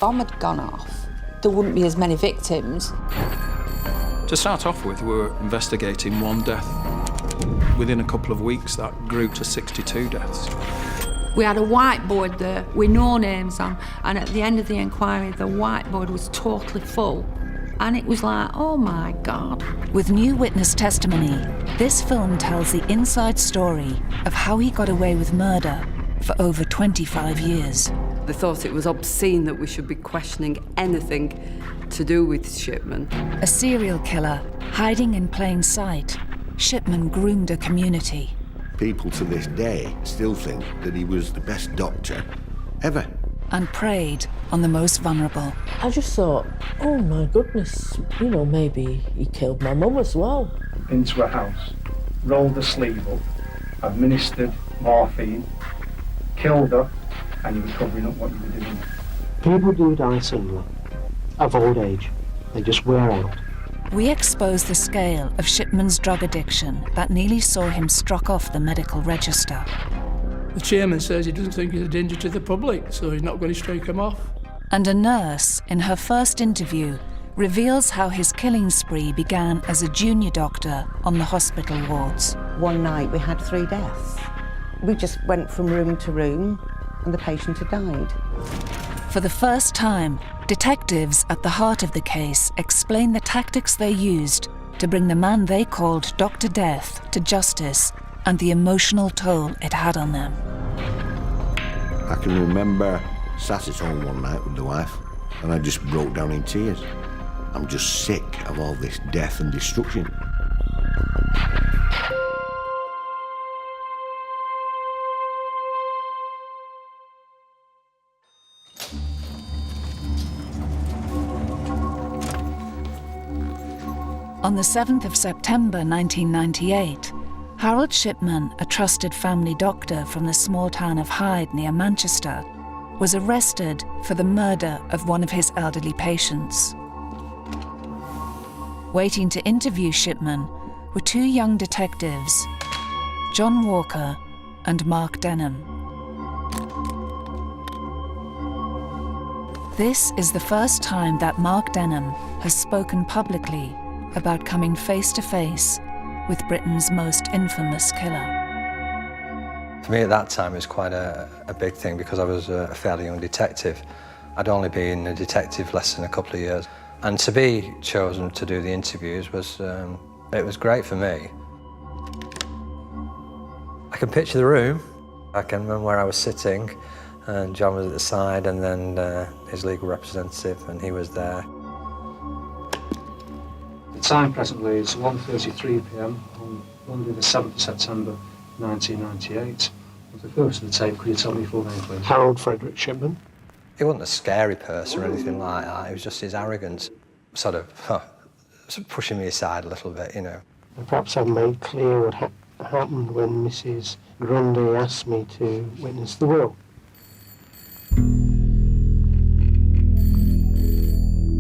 bomb had gone off, there wouldn't be as many victims. To start off with, we were investigating one death. Within a couple of weeks, that grew to 62 deaths. We had a whiteboard there with no names on, and at the end of the inquiry, the whiteboard was totally full. And it was like, oh my God. With new witness testimony, this film tells the inside story of how he got away with murder for over 25 years. They thought it was obscene that we should be questioning anything to do with Shipman. A serial killer hiding in plain sight, Shipman groomed a community. People to this day still think that he was the best doctor ever. And preyed on the most vulnerable. I just thought, oh my goodness, you know, maybe he killed my mum as well. Into a house, rolled the sleeve up, administered morphine, killed her, and you were covering up what you were doing. People do die suddenly, of old age. They just wear out. We expose the scale of Shipman's drug addiction that nearly saw him struck off the medical register. The chairman says he doesn't think he's a danger to the public, so he's not going to strike him off. And a nurse, in her first interview, reveals how his killing spree began as a junior doctor on the hospital wards. One night we had 3 deaths. We just went from room to room and the patient had died. For the first time, detectives at the heart of the case explain the tactics they used to bring the man they called Dr. Death to justice and the emotional toll it had on them. I can remember sat at home one night with the wife and I just broke down in tears. I'm just sick of all this death and destruction. On the 7th of September 1998, Harold Shipman, a trusted family doctor from the small town of Hyde near Manchester, was arrested for the murder of one of his elderly patients. Waiting to interview Shipman were 2 young detectives, John Walker and Mark Denham. This is the first time that Mark Denham has spoken publicly about coming face to face with Britain's most infamous killer. For me at that time it was quite a big thing because I was a fairly young detective. I'd only been a detective less than a couple of years. And to be chosen to do the interviews was, it was great for me. I can picture the room. I can remember where I was sitting and John was at the side and then his legal representative and he was there. The time presently is 1:33 p.m. on Monday the 7th of September 1998. The first of the tape, could you tell me your full name, please? Harold Frederick Shipman. He wasn't a scary person or anything like that. It was just his arrogance sort of pushing me aside a little bit, you know. And perhaps I've made clear what happened when Mrs. Grundy asked me to witness the will.